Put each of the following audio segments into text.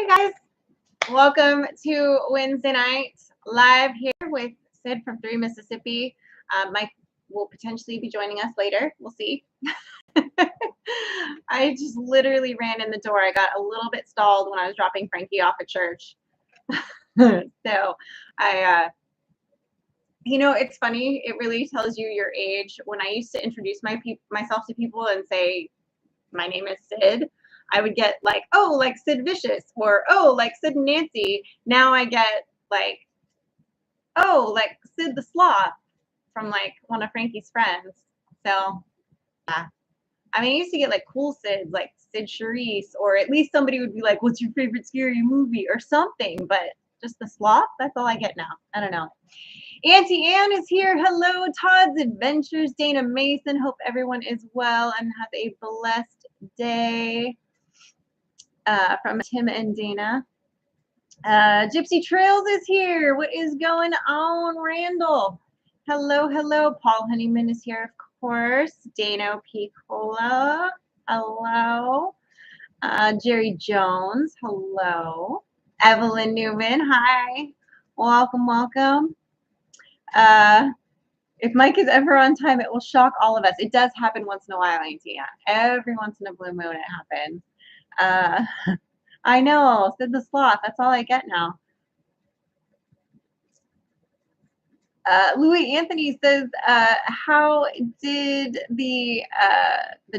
guys, welcome to Wednesday night live here with Sid from 3 Mississippi. Mike will potentially be joining us later. We'll see. I just literally ran in the door. I got a little bit stalled when I was dropping Frankie off at church. So it's funny. It really tells you your age. When I used to introduce myself to people and say, my name is Sid, I would get like, oh, like Sid Vicious, or oh, like Sid and Nancy. Now I get like, oh, like Sid the Sloth from like one of Frankie's friends. So yeah. I mean, I used to get like cool Sids, like Sid Charisse, or at least somebody would be like, what's your favorite scary movie or something, but just the Sloth, that's all I get now. I don't know. Auntie Ann is here. Hello, Todd's Adventures. Dana Mason. Hope everyone is well and have a blessed day. From Tim and Dana. Gypsy Trails is here. What is going on, Randall? Hello, hello. Paul Honeyman is here, of course. Dano Picola. Hello. Jerry Jones. Hello. Evelyn Newman. Hi. Welcome, welcome. If Mike is ever on time, it will shock all of us. It does happen once in a while, Auntie Ann. Every once in a blue moon it happens. I know, Sid the Sloth. That's all I get now. Louis Anthony says, how did the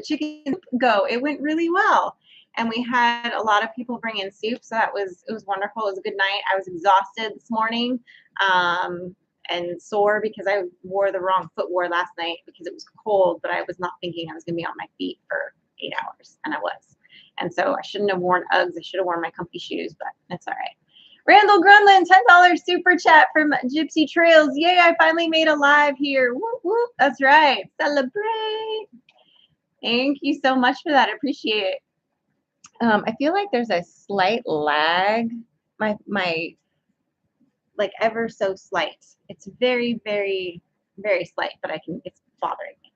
chicken go? It went really well. And we had a lot of people bring in soup, so it was wonderful. It was a good night. I was exhausted this morning and sore because I wore the wrong footwear last night because it was cold, but I was not thinking I was going to be on my feet for 8 hours, and I was. And so I shouldn't have worn Uggs. I should have worn my comfy shoes, but that's all right. Randall Grunland, $10 super chat from Gypsy Trails. Yay, I finally made a live here. Whoop, whoop. That's right. Celebrate. Thank you so much for that. I appreciate it. I feel like there's a slight lag. My like ever so slight. It's very, very, very slight, but it's bothering me.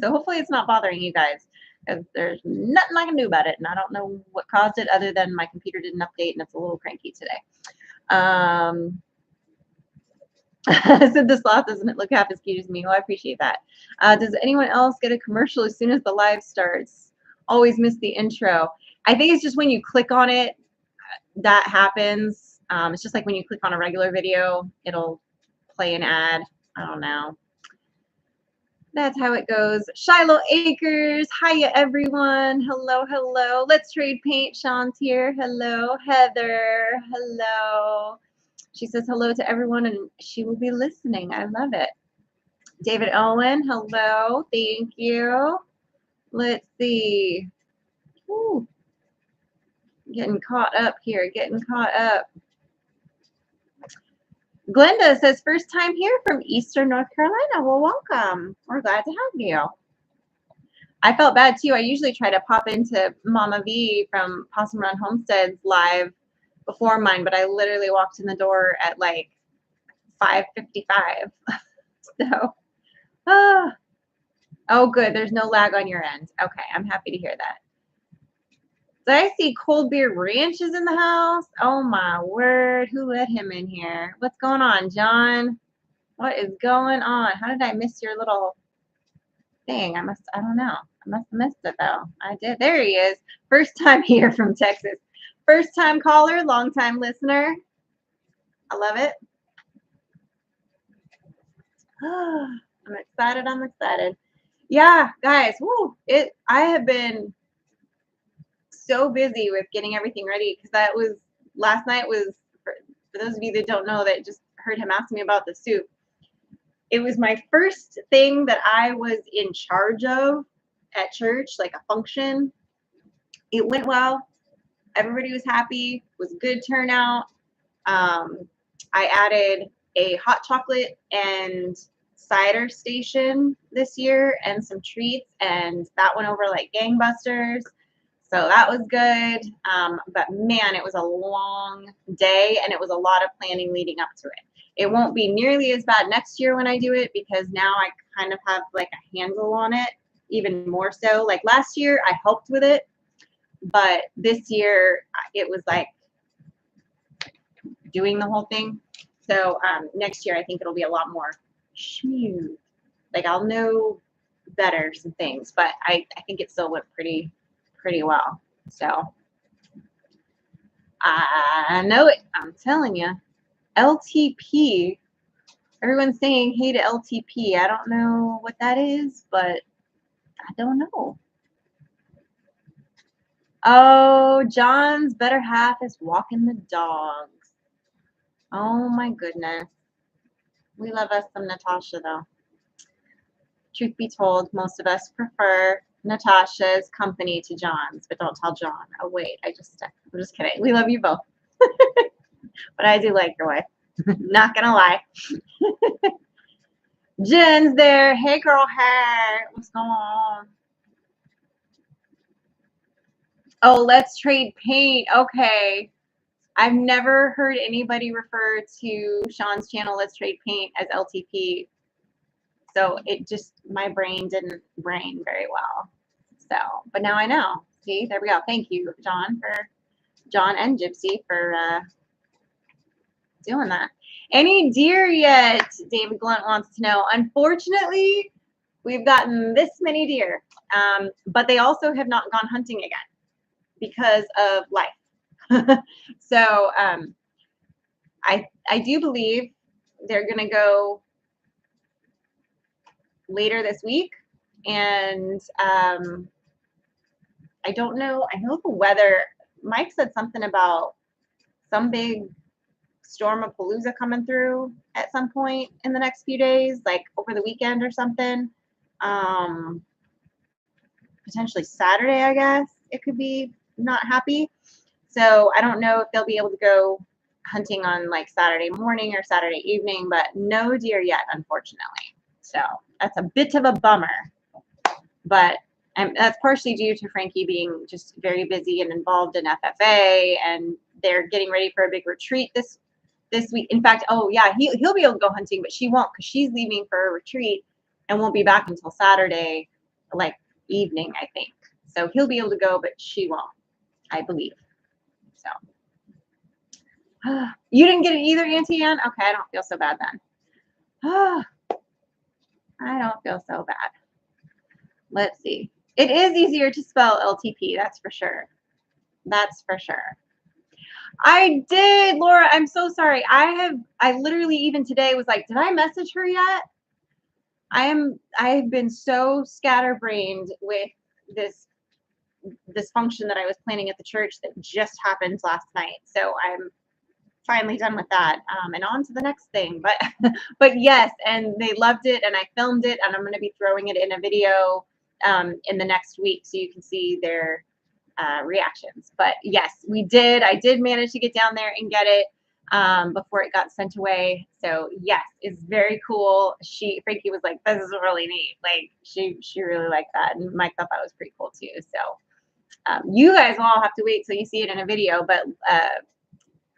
So hopefully it's not bothering you guys, because there's nothing I can do about it, and I don't know what caused it other than my computer didn't update and it's a little cranky today. Said the Sloth doesn't look half as cute as me. Well, I appreciate that. Does anyone else get a commercial as soon as the live starts? Always miss the intro. I think it's just when you click on it that happens. It's just like when you click on a regular video, it'll play an ad. I don't know. That's how it goes. Shiloh Acres. Hiya, everyone. Hello, hello. Let's trade paint. Sean's here. Hello. Heather. Hello. She says hello to everyone, and she will be listening. I love it. David Owen. Hello. Thank you. Let's see. Ooh. Getting caught up here. Getting caught up. Glenda says, first time here from Eastern North Carolina. Well, welcome. We're glad to have you. I felt bad, too. I usually try to pop into Mama V from Possum Run Homestead's live before mine, but I literally walked in the door at like 5:55. So, oh, good. There's no lag on your end. Okay, I'm happy to hear that. Did I see Cold Beer Ranch is in the house? Oh my word. Who let him in here? What's going on, John? What is going on? How did I miss your little thing? I don't know. I must have missed it though. I did. There he is. First time here from Texas. First time caller, long time listener. I love it. I'm excited. I'm excited. Yeah, guys. Woo, I have been so busy with getting everything ready, because that was last night was for those of you that don't know, that just heard him ask me about the soup. It was my first thing that I was in charge of at church, like a function. It went well. Everybody was happy. It was a good turnout. I added a hot chocolate and cider station this year and some treats, and that went over like gangbusters. So that was good. But man, it was a long day, and it was a lot of planning leading up to it. It won't be nearly as bad next year when I do it, because now I kind of have like a handle on it, even more so. Like last year, I helped with it, But this year it was like doing the whole thing. So next year I think it'll be a lot more smooth. Like I'll know better some things, but I think it still went pretty well. So I know it. I'm telling you. LTP. Everyone's saying hey to LTP. I don't know what that is, but I don't know. Oh, John's better half is walking the dogs. Oh my goodness. We love us some Natasha though. Truth be told, most of us prefer Natasha's company to John's, but don't tell John. Oh wait, I'm just kidding. We love you both. But I do like your wife. Not gonna lie. Jen's there. Hey girl, hey. What's going on? Oh, let's trade paint. Okay. I've never heard anybody refer to Sean's channel, Let's Trade Paint, as LTP. So it just, my brain didn't brain very well. So, but now I know. See, there we go. Thank you, John and Gypsy for doing that. Any deer yet? David Blunt wants to know. Unfortunately, we've gotten this many deer, but they also have not gone hunting again because of life. So I do believe they're going to go later this week, and I don't know. I know the weather. Mike said something about some big storm of Palooza coming through at some point in the next few days, like over the weekend or something. Potentially Saturday, I guess it could be not happy. So I don't know if they'll be able to go hunting on like Saturday morning or Saturday evening, but no deer yet, unfortunately. So that's a bit of a bummer. But that's partially due to Frankie being just very busy and involved in FFA, and they're getting ready for a big retreat this week. In fact, oh yeah, he'll be able to go hunting, but she won't because she's leaving for a retreat and won't be back until Saturday, like evening, I think. So he'll be able to go, but she won't, I believe. So you didn't get it either, Auntie Ann? Okay, I don't feel so bad then. I don't feel so bad. Let's see. It is easier to spell LTP, that's for sure. That's for sure. I did, Laura. I'm so sorry. I literally even today was like, did I message her yet? I've been so scatterbrained with this function that I was planning at the church that just happened last night. So I'm finally done with that, and on to the next thing. But yes, and they loved it, and I filmed it, and I'm going to be throwing it in a video in the next week so you can see their reactions. But yes, I did manage to get down there and get it before it got sent away. So yes, it's very cool. Frankie was like, this is really neat. Like she really liked that, and Mike thought that was pretty cool too. So you guys will all have to wait till you see it in a video. But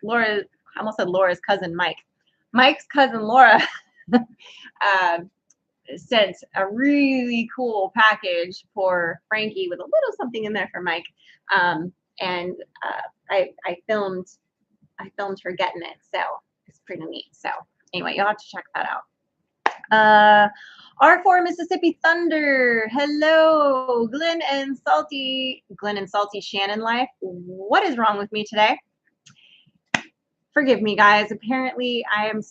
Laura, I almost said Laura's cousin Mike. Mike's cousin Laura sent a really cool package for Frankie with a little something in there for Mike. And I filmed her getting it, so it's pretty neat. So anyway, you'll have to check that out. R4 Mississippi Thunder. Hello, Glenn and Salty Shannon Life. What is wrong with me today? Forgive me, guys. Apparently, I'm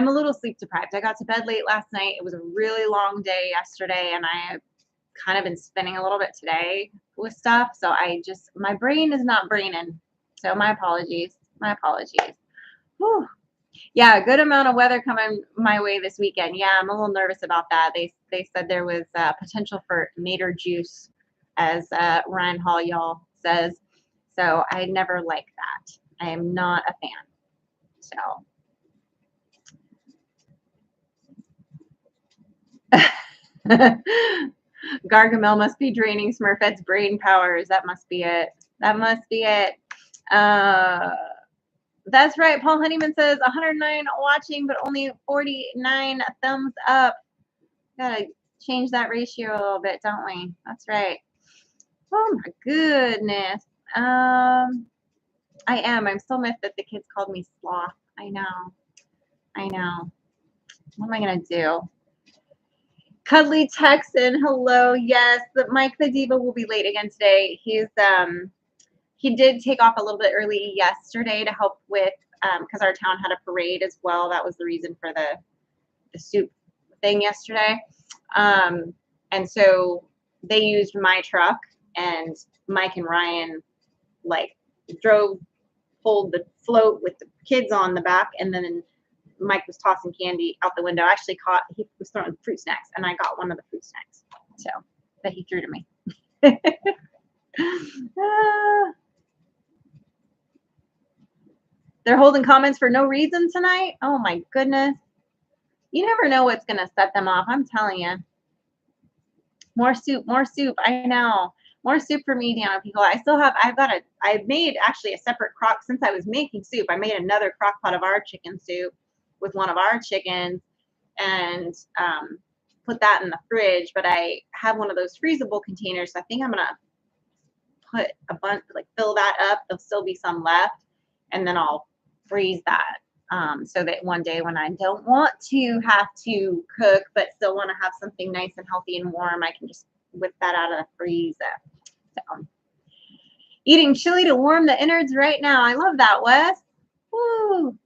a little sleep deprived. I got to bed late last night. It was a really long day yesterday, and I have kind of been spinning a little bit today with stuff. So my brain is not braining. So my apologies. Whew. Yeah, a good amount of weather coming my way this weekend. Yeah, I'm a little nervous about that. They said there was potential for nader juice, as Ryan Hall y'all says. So I never like that. I am not a fan. So Gargamel must be draining Smurfette's brain powers. That must be it. That's right. Paul Honeyman says 109 watching, but only 49 thumbs up. Gotta change that ratio a little bit, don't we? That's right. Oh my goodness. I am. I'm still miffed that the kids called me sloth. I know. I know. What am I gonna do? Cuddly Texan, hello. Yes, but Mike the Diva will be late again today. He did take off a little bit early yesterday to help with because our town had a parade as well. That was the reason for the soup thing yesterday. And so they used my truck, and Mike and Ryan like pulled the float with the kids on the back, and then Mike was tossing candy out the window. I actually he was throwing fruit snacks, and I got one of the fruit snacks, so that he threw to me. They're holding comments for no reason tonight. Oh my goodness. You never know what's going to set them off. I'm telling you. More soup, more soup. I know. More soup for me, Deanna people. I made actually a separate crock since I was making soup. I made another crock pot of our chicken soup with one of our chickens and put that in the fridge. But I have one of those freezable containers. So I think I'm going to put a bunch, like fill that up. There'll still be some left. And then I'll freeze that. So that one day when I don't want to have to cook, but still want to have something nice and healthy and warm, I can just whip that out of the freezer. So, eating chili to warm the innards right now. I love that, Wes. Woo.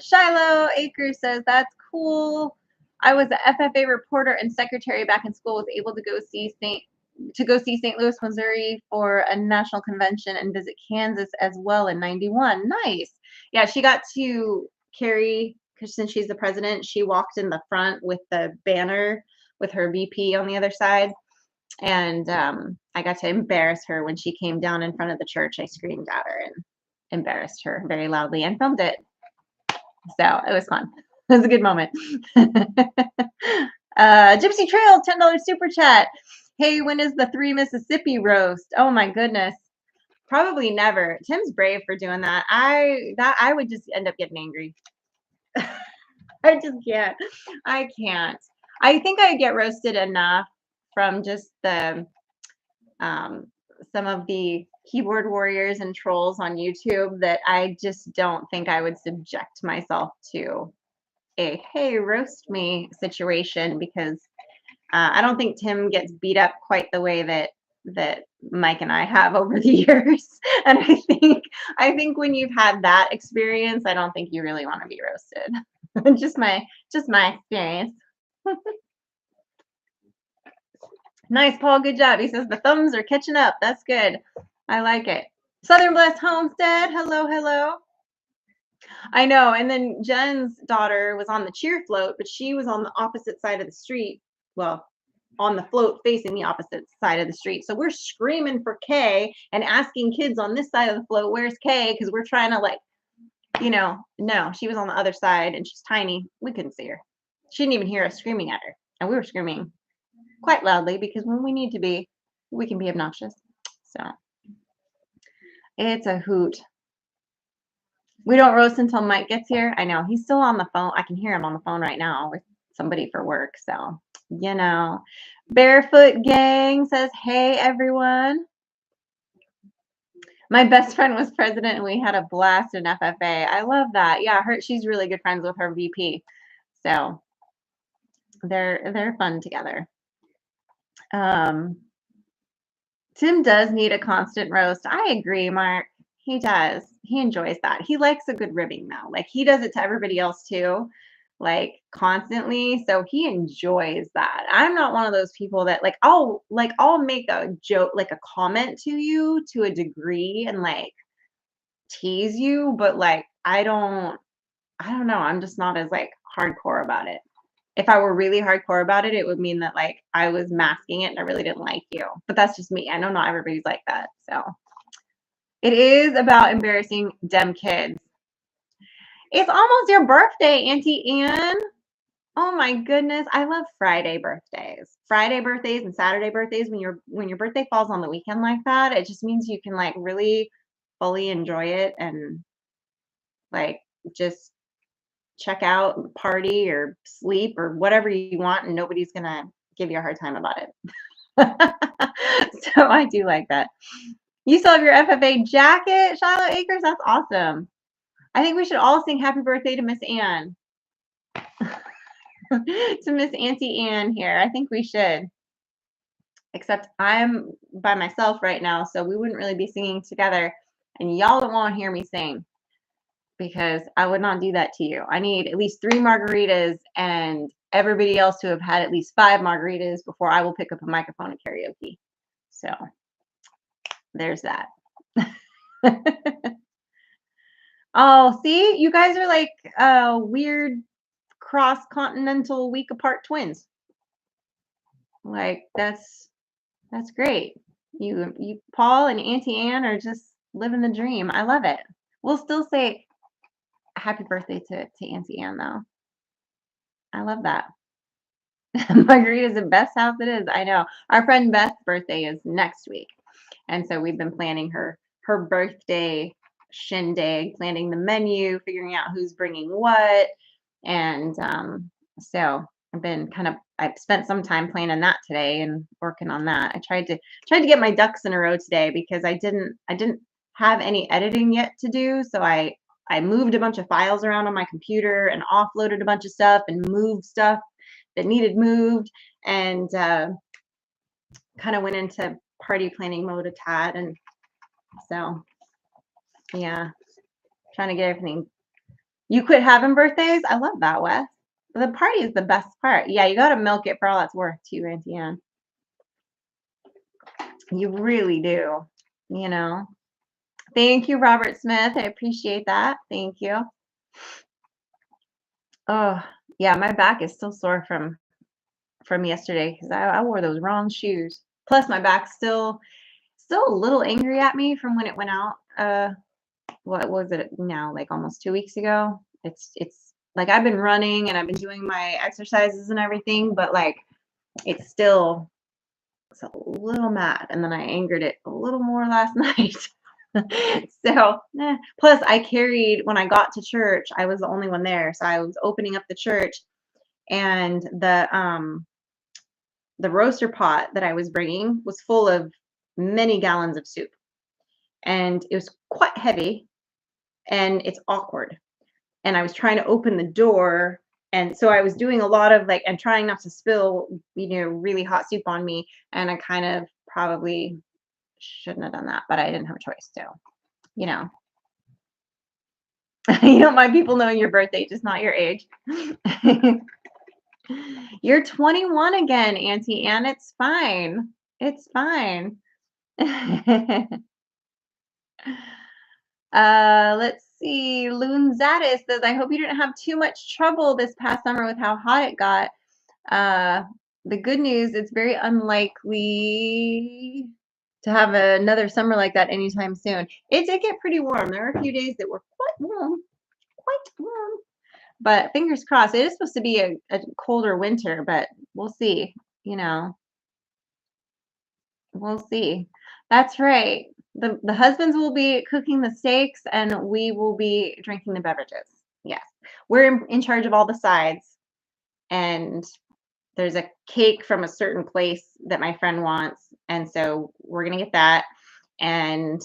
Shiloh Acres says, that's cool. I was the FFA reporter and secretary back in school, was able to go see St. Louis, Missouri for a national convention and visit Kansas as well in 91. Nice. Yeah, she got to carry, because since she's the president, she walked in the front with the banner with her VP on the other side. And I got to embarrass her when she came down in front of the church. I screamed at her and embarrassed her very loudly and filmed it. So it was fun. It was a good moment. Gypsy Trails, $10 super chat. Hey, when is the 3 Mississippi roast? Oh my goodness. Probably never. Tim's brave for doing that. I would just end up getting angry. I just can't. I can't. I think I get roasted enough from just the some of the keyboard warriors and trolls on YouTube that I just don't think I would subject myself to a hey, roast me situation, because I don't think Tim gets beat up quite the way that Mike and I have over the years. And I think when you've had that experience, I don't think you really want to be roasted. just my experience. Nice, Paul. Good job. He says the thumbs are catching up. That's good. I like it. Southern Blessed Homestead. Hello, hello. I know. And then Jen's daughter was on the cheer float, but she was on the opposite side of the street. Well, on the float facing the opposite side of the street. So we're screaming for Kay and asking kids on this side of the float, where's Kay? Because we're trying to no, she was on the other side and she's tiny. We couldn't see her. She didn't even hear us screaming at her. And we were screaming quite loudly because when we need to be, we can be obnoxious. So it's a hoot. We don't roast until Mike gets here. I know he's still on the phone. I can hear him on the phone right now with somebody for work. So, Barefoot Gang says, hey, everyone. My best friend was president and we had a blast in FFA. I love that. Yeah, she's really good friends with her VP. So they're fun together. Tim does need a constant roast. I agree, Mark. He does. He enjoys that. He likes a good ribbing though. Like he does it to everybody else too, like constantly. So he enjoys that. I'm not one of those people that I'll make a joke, like a comment to you to a degree and like tease you, but like I don't know. I'm just not as like hardcore about it. If I were really hardcore about it, it would mean that like I was masking it and I really didn't like you. But that's just me. I know not everybody's like that. So it is about embarrassing dem kids. It's almost your birthday, Auntie Anne. Oh my goodness. I love Friday birthdays. Friday birthdays and Saturday birthdays. When your birthday falls on the weekend like that, it just means you can like really fully enjoy it and like just check out and party or sleep or whatever you want, and nobody's gonna give you a hard time about it. So I do like that. You still have your FFA jacket, Shiloh Acres? That's awesome. I think we should all sing happy birthday to Miss Ann. To Miss Auntie Ann here. I think we should. Except I'm by myself right now, so we wouldn't really be singing together. And y'all don't want to hear me sing because I would not do that to you. I need at least 3 margaritas and everybody else to have had at least 5 margaritas before I will pick up a microphone and karaoke. So there's that. Oh, see, you guys are like weird cross-continental week apart twins. Like that's great. You Paul and Auntie Ann are just living the dream. I love it. We'll still say happy birthday to Auntie Ann though. I love that. Margarita's the best house it is. I know. Our friend Beth's birthday is next week. And so we've been planning her birthday shindig, planning the menu, figuring out who's bringing what. And so I've spent some time planning that today and working on that. I tried to get my ducks in a row today because I didn't have any editing yet to do. So I moved a bunch of files around on my computer and offloaded a bunch of stuff and moved stuff that needed moved, and kind of went into party planning mode a tad. And so yeah, trying to get everything. You quit having birthdays? I love that, Wes. The party is the best part. Yeah, you got to milk it for all it's worth too, Auntie Ann. You really do, you know. Thank you, Robert Smith. I appreciate that. Thank you. Oh, yeah, my back is still sore from yesterday because I wore those wrong shoes. Plus, my back's still a little angry at me from when it went out. What was it now? Like almost 2 weeks ago. It's like I've been running and I've been doing my exercises and everything, but like it's a little mad. And then I angered it a little more last night. So, plus I carried, when I got to church, I was the only one there. So I was opening up the church, and the roaster pot that I was bringing was full of many gallons of soup, and it was quite heavy and it's awkward. And I was trying to open the door, and so I was doing a lot of and trying not to spill, really hot soup on me. And I kind of probably shouldn't have done that, but I didn't have a choice. So, you don't mind people knowing your birthday, just not your age. You're 21 again, Auntie Ann. It's fine. It's fine. Let's see. Loonzatis says, I hope you didn't have too much trouble this past summer with how hot it got. The good news, it's very unlikely to have another summer like that anytime soon. It did get pretty warm. There were a few days that were quite warm. But fingers crossed. It is supposed to be a colder winter, but we'll see. We'll see. That's right. The husbands will be cooking the steaks and we will be drinking the beverages. Yes. We're in charge of all the sides. And there's a cake from a certain place that my friend wants. And so we're going to get that. And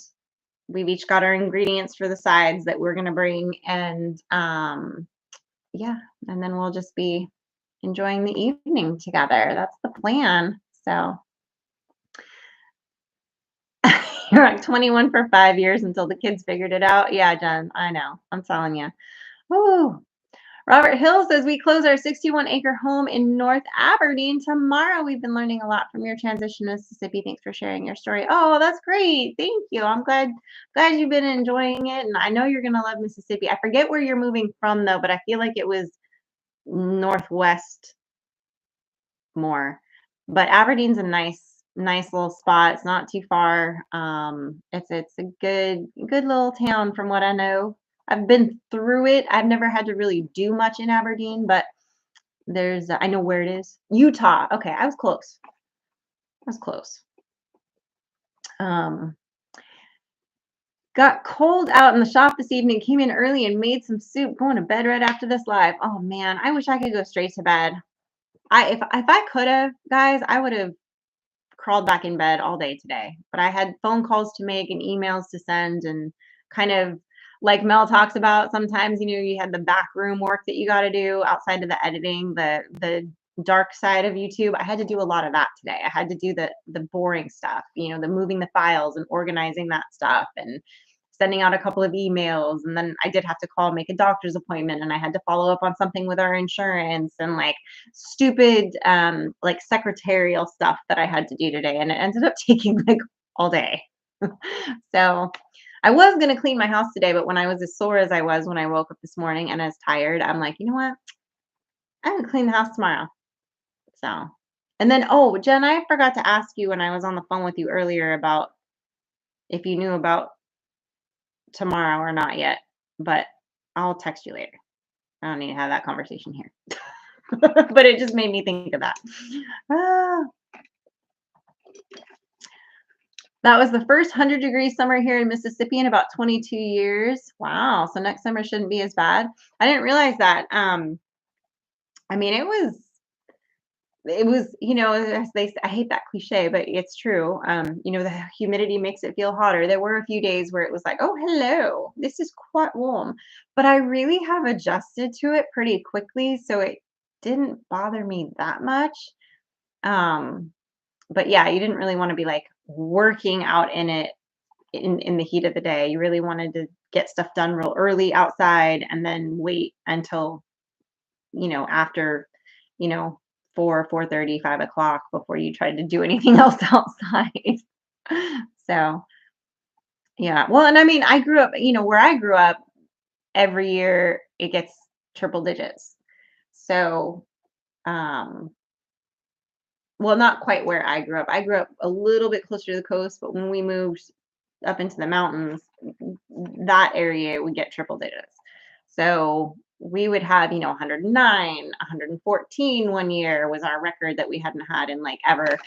we've each got our ingredients for the sides that we're going to bring. And yeah. And then we'll just be enjoying the evening together. That's the plan. So. You're like 21 for 5 years until the kids figured it out. Yeah, Jen, I know. I'm telling you. Woo. Robert Hill says, we close our 61-acre home in North Aberdeen tomorrow. We've been learning a lot from your transition to Mississippi. Thanks for sharing your story. Oh, that's great. Thank you. I'm glad you've been enjoying it. And I know you're going to love Mississippi. I forget where you're moving from, though, but I feel like it was northwest more. But Aberdeen's a nice little spot. It's not too far. It's a good little town from what I know. I've been through it. I've never had to really do much in Aberdeen, but I know where it is. Utah. Okay, I was close. Got cold out in the shop this evening, came in early and made some soup, going to bed right after this live. Oh man, I wish I could go straight to bed. If I could have, guys, I would have crawled back in bed all day today. But I had phone calls to make and emails to send and kind of like Mel talks about sometimes, you had the back room work that you got to do outside of the editing, the dark side of YouTube. I had to do a lot of that today. I had to do the boring stuff, the moving the files and organizing that stuff and sending out a couple of emails, and then I did have to call, make a doctor's appointment, and I had to follow up on something with our insurance and like stupid like secretarial stuff that I had to do today, and it ended up taking like all day. So I was going to clean my house today, but when I was as sore as I was when I woke up this morning and as tired, I'm like, you know what, I'm going to clean the house tomorrow. So, and then, oh, Jen, I forgot to ask you when I was on the phone with you earlier about if you knew about tomorrow or not yet, but I'll text you later. I don't need to have that conversation here. But it just made me think of that. Ah, that was the first 100-degree summer here in Mississippi in about 22 years. Wow. So next summer shouldn't be as bad. I didn't realize that. I mean, it was, as they say, I hate that cliche, but it's true. The humidity makes it feel hotter. There were a few days where it was like, oh, hello, this is quite warm. But I really have adjusted to it pretty quickly, so it didn't bother me that much. But yeah, you didn't really want to be like working out in it in the heat of the day. You really wanted to get stuff done real early outside and then wait until, after, you know, 4:30, 5 o'clock before you tried to do anything else outside. So yeah. Well, and I mean, I grew up, where I grew up, every year it gets triple digits. So, um, well, not quite where I grew up. I grew up a little bit closer to the coast, but when we moved up into the mountains, that area would get triple digits. So we would have, 109, 114 one year was our record that we hadn't had in like ever.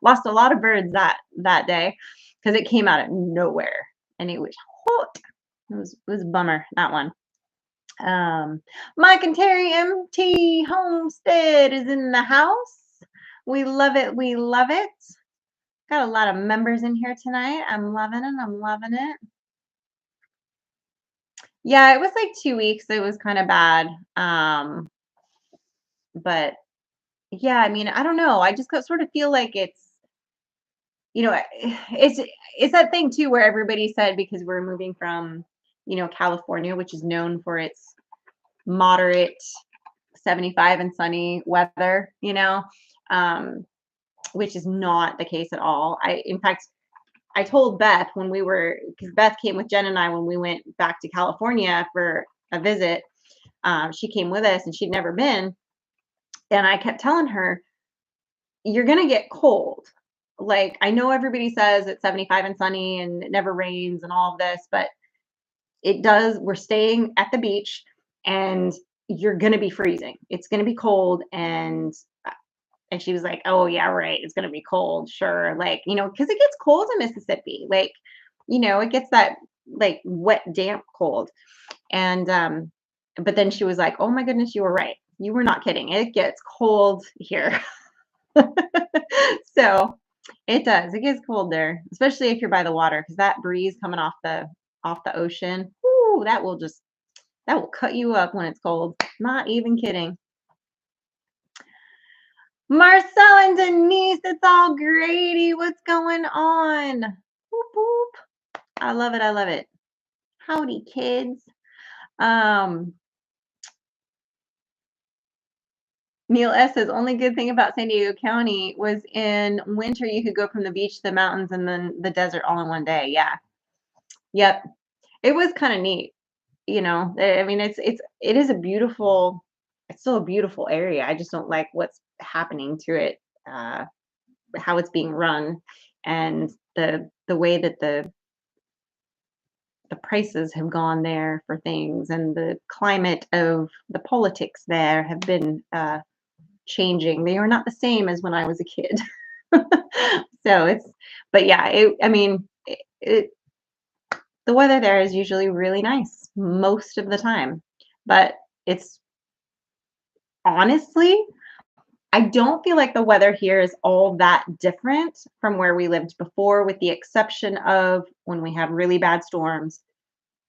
Lost a lot of birds that day because it came out of nowhere and it was hot. It was a bummer, that one. Mike and Terry MT Homestead is in the house. We love it. We love it. Got a lot of members in here tonight. I'm loving it. I'm loving it. Yeah, it was like 2 weeks. It was kind of bad. But yeah, I mean, I don't know. I just sort of feel like it's that thing too where everybody said because we're moving from, California, which is known for its moderate 75 and sunny weather, which is not the case at all. In fact, I told Beth because Beth came with Jen and I when we went back to California for a visit. She came with us and she'd never been. And I kept telling her, you're going to get cold. Like, I know everybody says it's 75 and sunny and it never rains and all of this, but it does. We're staying at the beach and you're going to be freezing. It's going to be cold. And she was like, oh, yeah, right. It's going to be cold. Sure. Like, because it gets cold in Mississippi. Like, it gets that like wet, damp cold. And, but then she was like, oh my goodness, you were right. You were not kidding. It gets cold here. So it does. It gets cold there, especially if you're by the water, because that breeze coming off the ocean, whoo, that will cut you up when it's cold. Not even kidding. Marcel and Denise, it's all Grady. What's going on? Whoop, whoop. I love it. I love it. Howdy, kids. Neil S says only good thing about San Diego County was in winter you could go from the beach to the mountains and then the desert all in one day. Yeah. Yep. It was kind of neat. I mean, it is it's still a beautiful area. I just don't like what's happening to it, how it's being run, and the way that the prices have gone there for things, and the climate of the politics there have been changing. They are not the same as when I was a kid. But yeah, I mean, the weather there is usually really nice most of the time, but it's honestly I don't feel like the weather here is all that different from where we lived before, with the exception of when we have really bad storms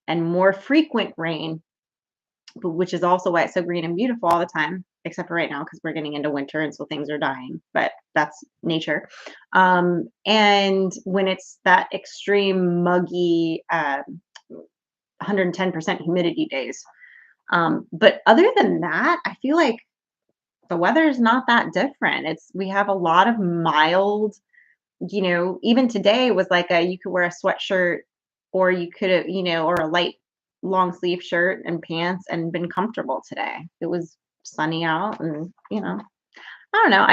and more frequent rain, which is also why it's so green and beautiful all the time, except for right now because we're getting into winter and so things are dying, but that's nature. And when it's that extreme muggy 110% humidity days. But other than that, I feel like the weather is not that different. We have a lot of mild, even today was like you could wear a sweatshirt or you could have, or a light long sleeve shirt and pants and been comfortable today. It was sunny out and, I don't know.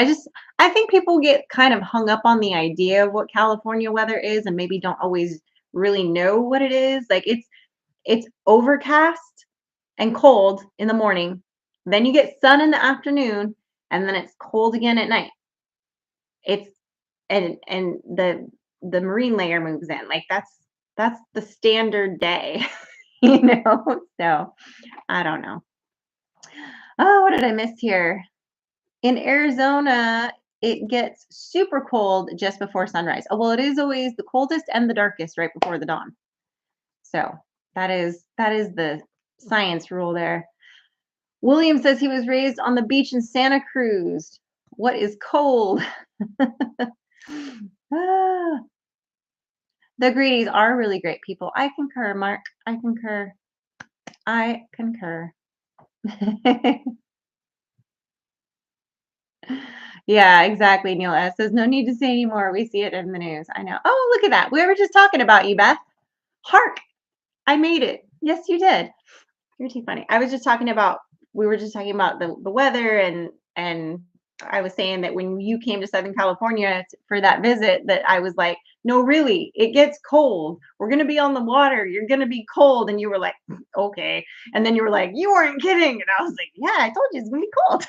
I think people get kind of hung up on the idea of what California weather is and maybe don't always really know what it is. Like it's overcast and cold in the morning. Then you get sun in the afternoon and then it's cold again at night. It's and the marine layer moves in. Like that's the standard day, you know? So, I don't know. Oh, what did I miss here? In Arizona, it gets super cold just before sunrise. Oh, well, it is always the coldest and the darkest right before the dawn. So, that is the science rule there. William says he was raised on the beach in Santa Cruz. What is cold? Ah, the greedies are really great people. I concur, Mark. I concur. I concur. Yeah, exactly. Neil S says no need to say anymore. We see it in the news. I know. Oh, look at that. We were just talking about you, Beth. Hark, I made it. Yes, you did. You're too funny. We were just talking about the weather and I was saying that when you came to Southern California for that visit, that I was like, no, really, it gets cold. We're gonna be on the water. You're gonna be cold, and you were like, okay. And then you were like, you weren't kidding, and I was like, yeah, I told you it's gonna be cold.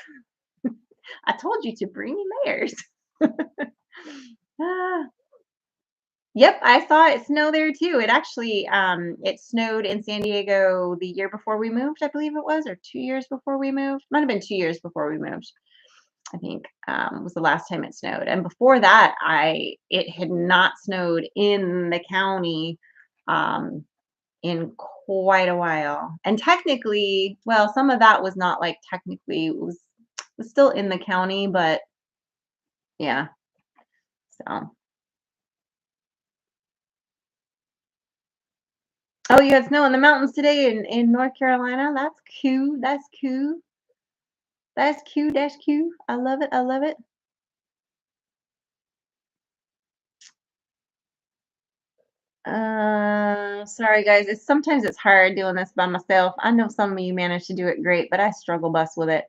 I told you to bring layers. Ah, yep, I saw it snow there too. It actually it snowed in San Diego the year before we moved, I believe it was, or 2 years before we moved. Might have been 2 years before we moved. I think was the last time it snowed. And before that, I it had not snowed in the county um, in quite a while. And technically, well, some of that was not like technically it was still in the county, but yeah. So, oh, you had snow in the mountains today in North Carolina. That's cute. That's cute. That's cute. That's cute. I love it. I love it. Sorry guys. Sometimes it's hard doing this by myself. I know some of you manage to do it great, but I struggle bus with it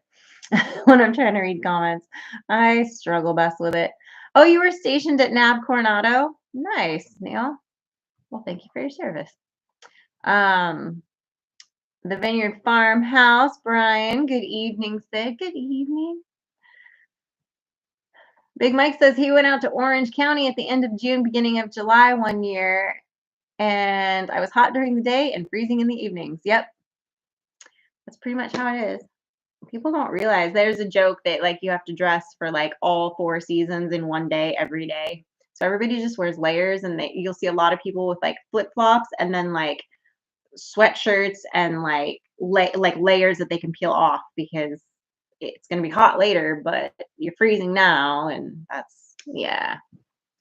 when I'm trying to read comments. I struggle bus with it. Oh, you were stationed at NAB Coronado? Nice, Neil. Well, thank you for your service. Um, the Vineyard Farmhouse, Brian. Good evening, Sid. Good evening. Big Mike says he went out to Orange County at the end of June, beginning of July one year, and I was hot during the day and freezing in the evenings. Yep, that's pretty much how it is. People don't realize there's a joke that like you have to dress for like all four seasons in one day every day. So everybody just wears layers, and you'll see a lot of people with like flip flops and then like sweatshirts and like layers that they can peel off because it's gonna be hot later, but you're freezing now, and that's yeah.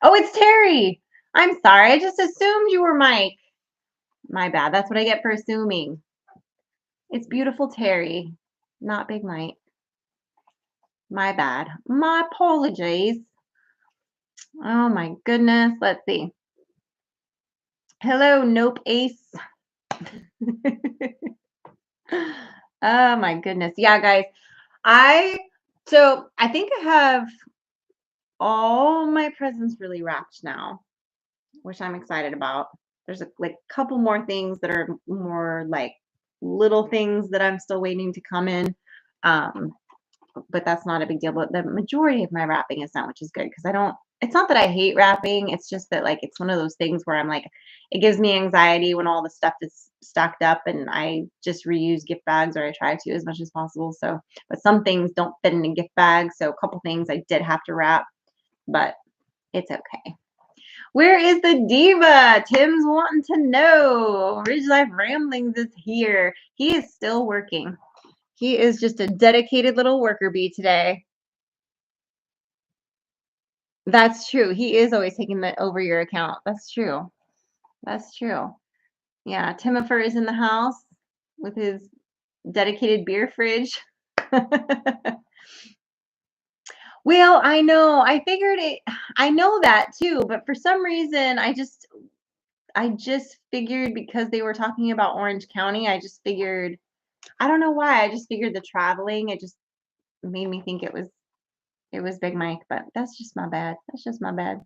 Oh, it's Terry. I'm sorry. I just assumed you were Mike. My bad. That's what I get for assuming. It's beautiful Terry, not Big Mike. My bad. My apologies. Oh my goodness. Let's see. Hello, Nope Ace. Oh my goodness. Yeah, guys. I I think I have all my presents really wrapped now, which I'm excited about. There's a like couple more things that are more like little things that I'm still waiting to come in. Um, but that's not a big deal. But the majority of my wrapping is done, which is good because I don't. It's not that I hate wrapping. It's just that like it's one of those things where I'm like, it gives me anxiety when all the stuff is stacked up, and I just reuse gift bags, or I try to as much as possible. So, but some things don't fit in a gift bag. So a couple things I did have to wrap, but it's okay. Where is the diva? Tim's wanting to know. Ridge Life Ramblings is here. He is still working. He is just a dedicated little worker bee today. That's true. He is always taking that over your account. That's true. That's true. Yeah, Timifer is in the house with his dedicated beer fridge. Well, I know. I figured it. I know that too, but for some reason, I just figured because they were talking about Orange County, I just figured. I don't know why. I just figured the traveling. It just made me think it was Big Mike, but that's just my bad. That's just my bad.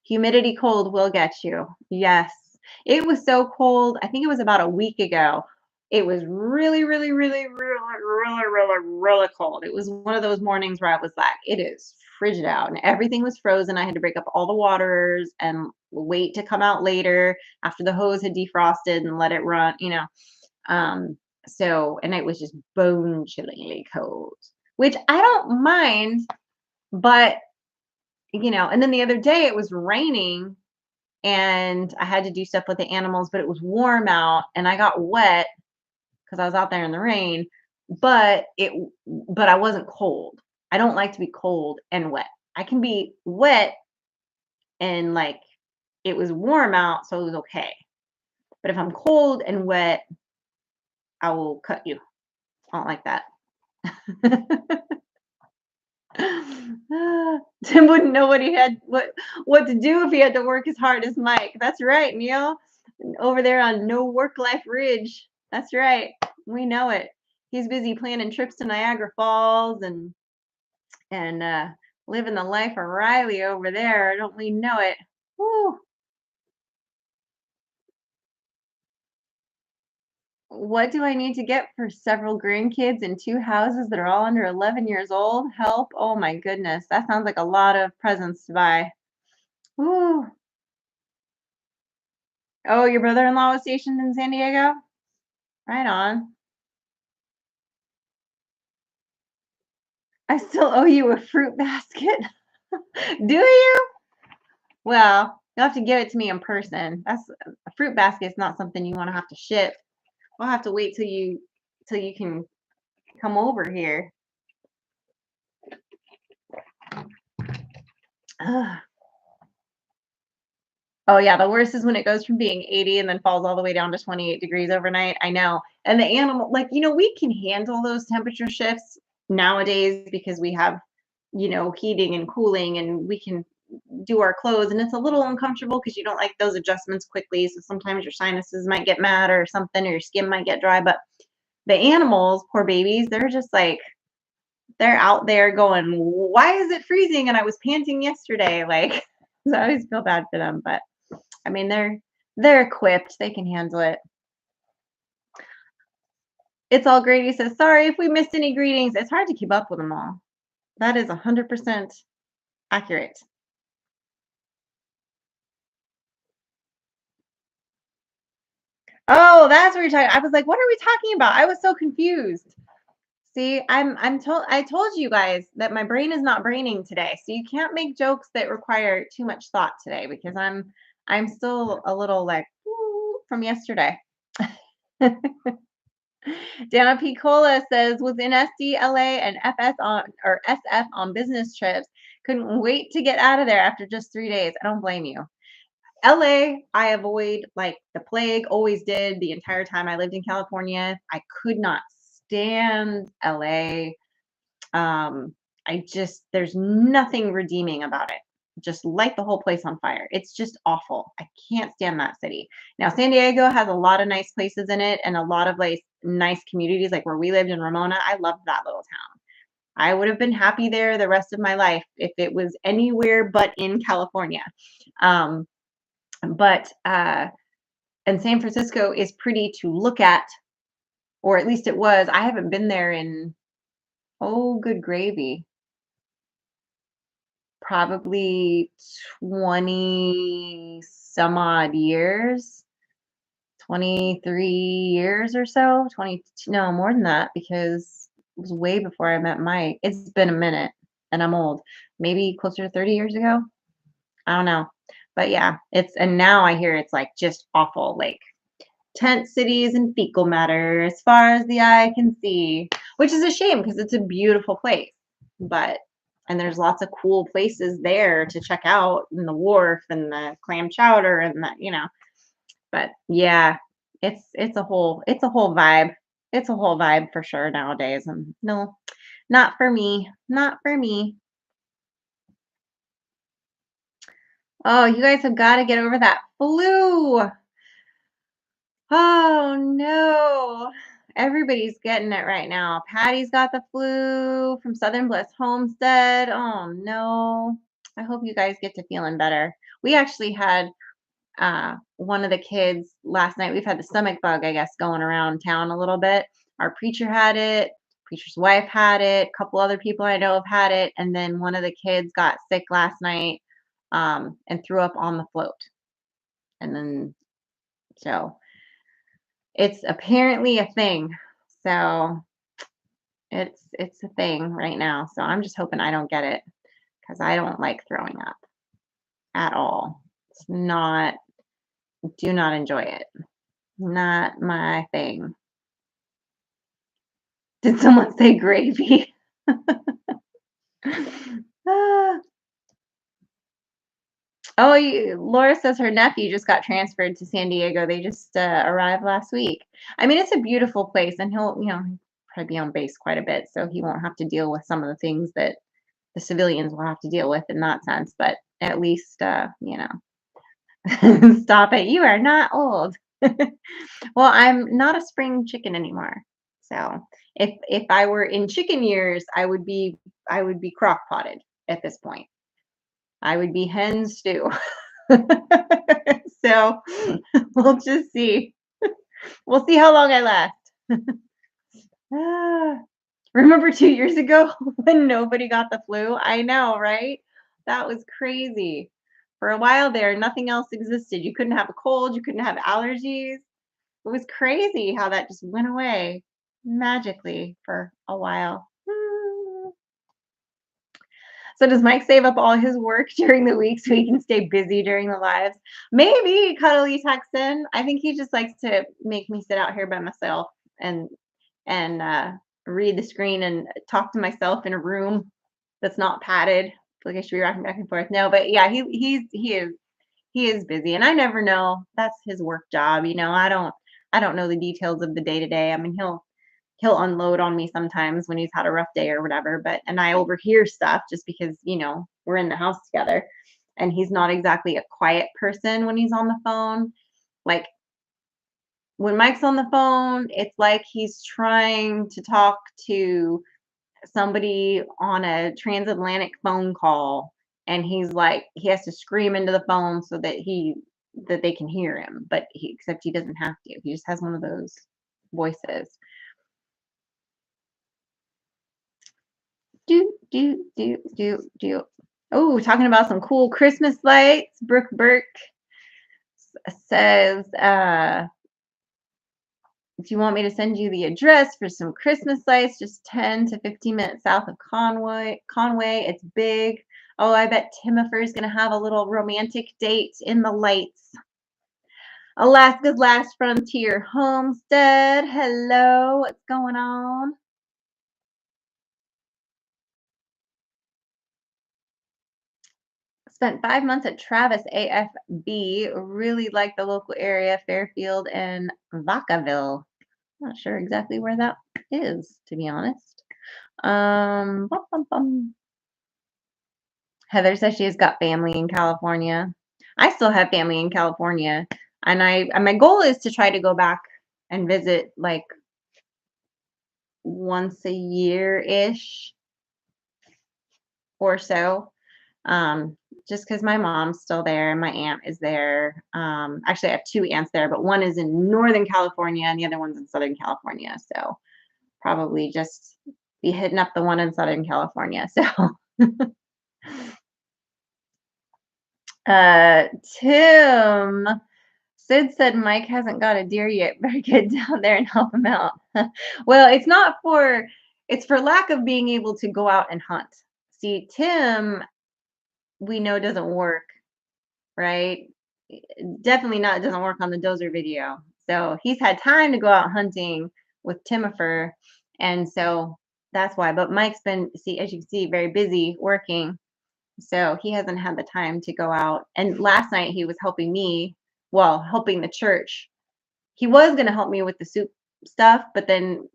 Humidity cold will get you. Yes. It was so cold. I think it was about a week ago. It was really, really, really, really, really, really, really cold. It was one of those mornings where I was like, it is frigid out, and everything was frozen. I had to break up all the waters and wait to come out later after the hose had defrosted and let it run. Um, and it was just bone chillingly cold, which I don't mind, but and then the other day it was raining and I had to do stuff with the animals, but it was warm out and I got wet because I was out there in the rain, but I wasn't cold. I don't like to be cold and wet. I can be wet and like it was warm out, so it was okay. But if I'm cold and wet, I will cut you. I don't like that. Tim wouldn't know what to do if he had to work as hard as Mike. That's right, Neil. Over there on No Work Life Ridge. That's right. We know it. He's busy planning trips to Niagara Falls and living the life of Riley over there. Don't we know it? Woo. What do I need to get for several grandkids in 2 houses that are all under 11 years old? Help. Oh my goodness. That sounds like a lot of presents to buy. Woo. Oh, your brother-in-law was stationed in San Diego? Right on. I still owe you a fruit basket. Do you? Well, you'll have to give it to me in person. A fruit basket's not something you want to have to ship. We'll have to wait till you can come over here. Ugh. Oh yeah, the worst is when it goes from being 80 and then falls all the way down to 28 degrees overnight. I know. And the animal, like, we can handle those temperature shifts nowadays because we have, heating and cooling, and we can do our clothes, and it's a little uncomfortable because you don't like those adjustments quickly. So sometimes your sinuses might get mad or something, or your skin might get dry. But the animals, poor babies, they're just like, they're out there going, why is it freezing? And I was panting yesterday. Like, so I always feel bad for them, but I mean, they're equipped. They can handle it. It's all Grady says, sorry if we missed any greetings. It's hard to keep up with them all. That is 100% accurate. Oh, that's what you're talking. I was like, what are we talking about? I was so confused. See, I told you guys that my brain is not braining today. So you can't make jokes that require too much thought today because I'm still a little like from yesterday. Dana P. Cola says was in SDLA and SF on business trips. Couldn't wait to get out of there after just 3 days. I don't blame you. LA, I avoid like the plague, always did the entire time I lived in California. I could not stand LA. There's nothing redeeming about it. Just light the whole place on fire. It's just awful. I can't stand that city. Now, San Diego has a lot of nice places in it and a lot of like nice communities, like where we lived in Ramona. I loved that little town. I would have been happy there the rest of my life if it was anywhere but in California. Um, but and San Francisco is pretty to look at, or at least it was. I haven't been there in good gravy, probably 20 some odd years. 23 years or so. 20, no, more than that because it was way before I met Mike. It's been a minute and I'm old. Maybe closer to 30 years ago. I don't know. But yeah, and now I hear it's like just awful, like tent cities and fecal matter as far as the eye can see, which is a shame because it's a beautiful place. And there's lots of cool places there to check out, and the wharf and the clam chowder and that. But yeah, it's a whole vibe. It's a whole vibe for sure nowadays. And no, not for me. Not for me. Oh, you guys have got to get over that flu. Oh no. Everybody's getting it right now. Patty's got the flu from Southern Bliss Homestead. Oh no. I hope you guys get to feeling better. We actually had one of the kids last night. We've had the stomach bug, I guess, going around town a little bit. Our preacher had it. Preacher's wife had it. A couple other people I know have had it. And then one of the kids got sick last night and threw up on the float. And then so it's apparently a thing. So it's a thing right now. So I'm just hoping I don't get it because I don't like throwing up at all. Do not enjoy it. Not my thing. Did someone say gravy? Ah. Oh, Laura says her nephew just got transferred to San Diego. They just arrived last week. I mean, it's a beautiful place, and he'll probably be on base quite a bit, so he won't have to deal with some of the things that the civilians will have to deal with in that sense. But at least, stop it. You are not old. Well, I'm not a spring chicken anymore. So if I were in chicken years, I would be crock potted at this point. I would be hen stew. So we'll just see. We'll see how long I last. Ah, remember 2 years ago when nobody got the flu? I know, right? That was crazy. For a while there, nothing else existed. You couldn't have a cold, you couldn't have allergies. It was crazy how that just went away magically for a while. So does Mike save up all his work during the week so he can stay busy during the lives? Maybe Cuddly Texan. I think he just likes to make me sit out here by myself and read the screen and talk to myself in a room that's not padded. Like I should be rocking back and forth. No, but yeah, he is busy, and I never know. That's his work job. I don't know the details of the day to day. I mean, he'll unload on me sometimes when he's had a rough day or whatever, and I overhear stuff just because, we're in the house together, and he's not exactly a quiet person when he's on the phone. Like when Mike's on the phone, it's like he's trying to talk to somebody on a transatlantic phone call, and he's like he has to scream into the phone so that they can hear him, but except he doesn't have to. He just has one of those voices. Do, do, do, do, do. Oh, talking about some cool Christmas lights. Brooke Burke says, do you want me to send you the address for some Christmas lights? Just 10 to 15 minutes south of Conway. It's big. Oh, I bet Timifer is going to have a little romantic date in the lights. Alaska's Last Frontier Homestead. Hello, what's going on? Spent 5 months at Travis AFB. Really like the local area, Fairfield and Vacaville. Not sure exactly where that is, to be honest. Bum, bum, bum. Heather says she has got family in California. I still have family in California, and my goal is to try to go back and visit like once a year-ish or so. Just because my mom's still there and my aunt is there. Actually, I have two aunts there, but one is in Northern California and the other one's in Southern California. So probably just be hitting up the one in Southern California. So Tim Sid said Mike hasn't got a deer yet. Better get down there and help him out. Well, it's for lack of being able to go out and hunt. See, Tim, we know doesn't work, right? Definitely not doesn't work on the dozer video. So he's had time to go out hunting with Timifer, and so that's why. But Mike's been, see, as you can see, very busy working, so he hasn't had the time to go out. And last night he was helping me, well, helping the church. He was going to help me with the soup stuff, but then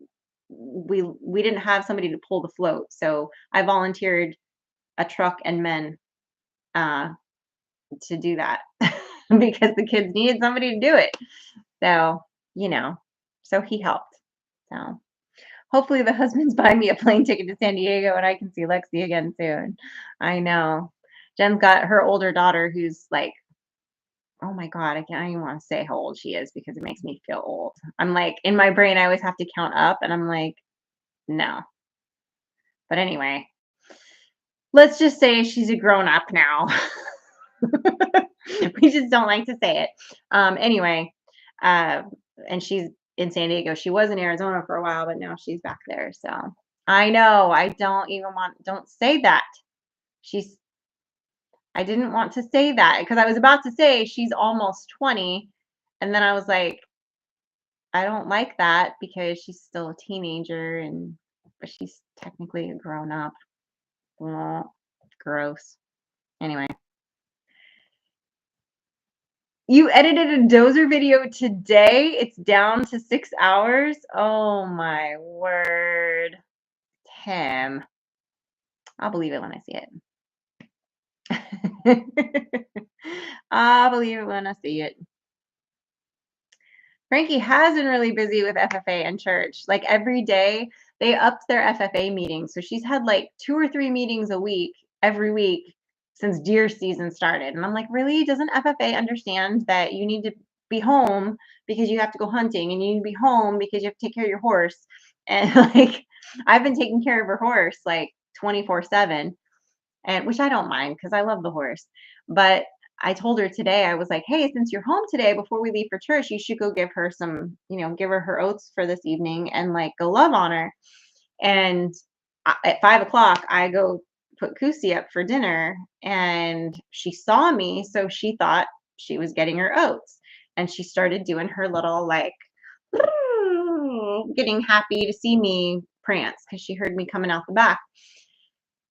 we didn't have somebody to pull the float, so I volunteered a truck and men uh, to do that because the kids needed somebody to do it. So, you know, so he helped. So hopefully the husband's buying me a plane ticket to San Diego and I can see Lexi again soon. I know. Jen's got her older daughter who's like, oh my God, I can't even want to say how old she is because it makes me feel old. I'm like, in my brain, I always have to count up and I'm like, no. But anyway, let's just say she's a grown up now. We just don't like to say it. Anyway, uh, and she's in San Diego. She was in Arizona for a while, but now she's back there. So I know I don't say that. She's, I didn't want to say that because I was about to say she's almost 20. And then I was like, I don't like that because she's still a teenager and, but she's technically a grown up. Well, gross. Anyway. You edited a dozer video today? It's down to 6 hours? Oh my word. Tim. I'll believe it when I see it. I'll believe it when I see it. Frankie has been really busy with FFA and church. Like every day, they upped their FFA meetings. So she's had like 2 or 3 meetings a week, every week since deer season started. And I'm like, really? Doesn't FFA understand that you need to be home because you have to go hunting and you need to be home because you have to take care of your horse? And like, I've been taking care of her horse like 24/7, and which I don't mind because I love the horse. But I told her today, I was like, hey, since you're home today, before we leave for church, you should go give her some, give her oats for this evening and like go love on her. And at 5 o'clock, I go put Kusi up for dinner and she saw me. So she thought she was getting her oats and she started doing her little like getting happy to see me prance because she heard me coming out the back.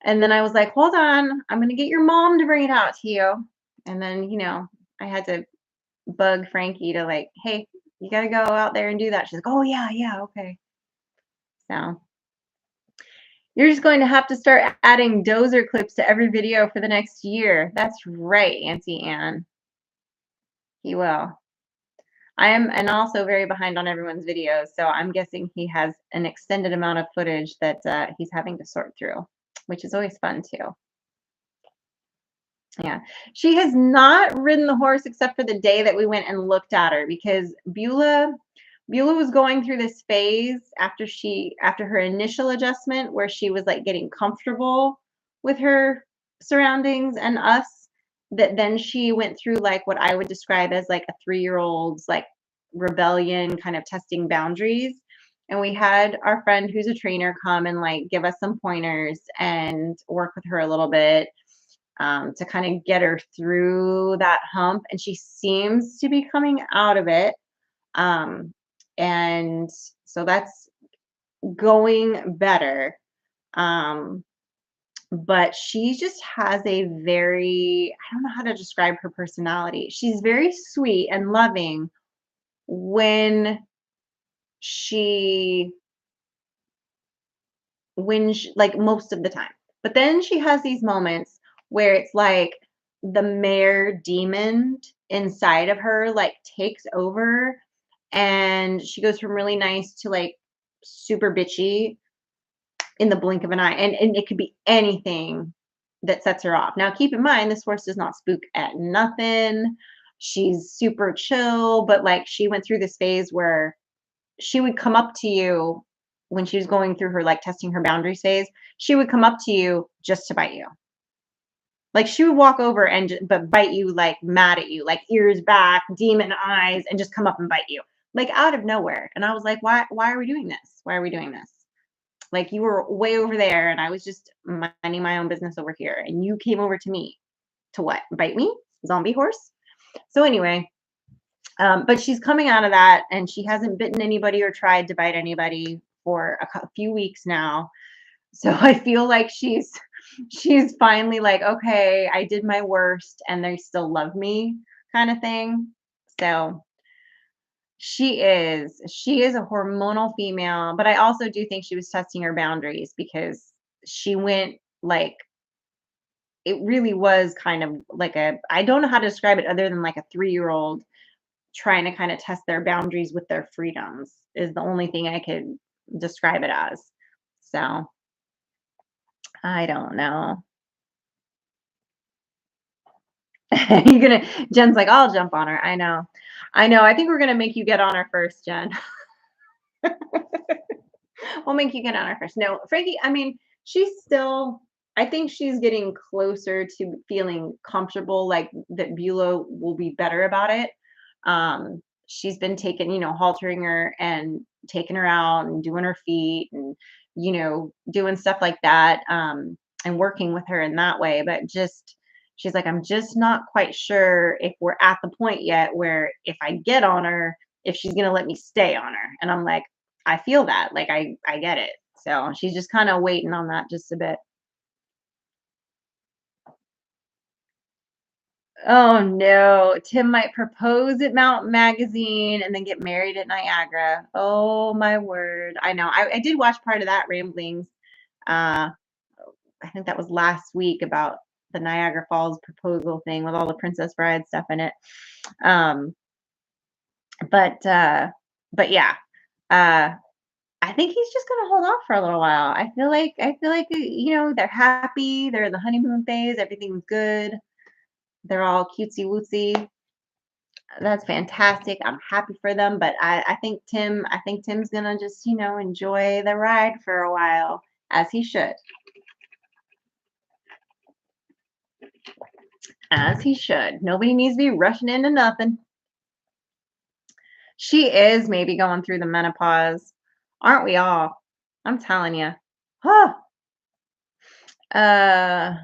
And then I was like, hold on, I'm going to get your mom to bring it out to you. And then, I had to bug Frankie to like, hey, you got to go out there and do that. She's like, oh, yeah, yeah, okay. So you're just going to have to start adding dozer clips to every video for the next year. That's right, Auntie Anne. He will. I am, and also very behind on everyone's videos. So I'm guessing he has an extended amount of footage that he's having to sort through, which is always fun too. Yeah, she has not ridden the horse except for the day that we went and looked at her because Beulah was going through this phase after her initial adjustment where she was like getting comfortable with her surroundings and us, that then she went through like what I would describe as like a 3-year-old's like rebellion, kind of testing boundaries. And we had our friend who's a trainer come and like give us some pointers and work with her a little bit, to kind of get her through that hump. And she seems to be coming out of it. And so that's going better. But she just has a very, I don't know how to describe her personality. She's very sweet and loving when she like most of the time. But then she has these moments where it's like the mare demon inside of her like takes over and she goes from really nice to like super bitchy in the blink of an eye. And it could be anything that sets her off. Now keep in mind this horse does not spook at nothing. She's super chill, but like she went through this phase where she would come up to you when she was going through her like testing her boundaries phase. She would come up to you just to bite you. Like she would walk over and but bite you, like mad at you, like ears back, demon eyes, and just come up and bite you, like out of nowhere. And I was like, why are we doing this? Why are we doing this? Like you were way over there and I was just minding my own business over here. And you came over to me to what? Bite me? Zombie horse? So anyway, but she's coming out of that and she hasn't bitten anybody or tried to bite anybody for a few weeks now. So I feel like she's finally like, okay, I did my worst and they still love me kind of thing. So she is a hormonal female, but I also do think she was testing her boundaries because she went like it really was kind of like I don't know how to describe it other than like a 3-year-old trying to kind of test their boundaries with their freedoms is the only thing I could describe it as. So I don't know. You're gonna Jen's like, I'll jump on her. I know. I know. I think we're gonna make you get on her first, Jen. We'll make you get on her first. No, Frankie, I mean, I think she's getting closer to feeling comfortable, like that Beulah will be better about it. She's been taking, haltering her and taking her out and doing her feet and, doing stuff like that, and working with her in that way. But she's like, I'm just not quite sure if we're at the point yet where if I get on her, if she's going to let me stay on her. And I'm like, I feel that. Like, I get it. So she's just kind of waiting on that just a bit. Oh no, Tim might propose at Mount Magazine and then get married at Niagara. Oh my word. I know. I did watch part of that Ramblings. Uh, I think that was last week about the Niagara Falls proposal thing with all the Princess Bride stuff in it. Um, but yeah. I think he's just gonna hold off for a little while. I feel like they're happy, they're in the honeymoon phase, everything's good. They're all cutesy wootsy. That's fantastic. I'm happy for them, but I think Tim's gonna just, enjoy the ride for a while, as he should. As he should. Nobody needs to be rushing into nothing. She is maybe going through the menopause. Aren't we all? I'm telling you. Huh. Uh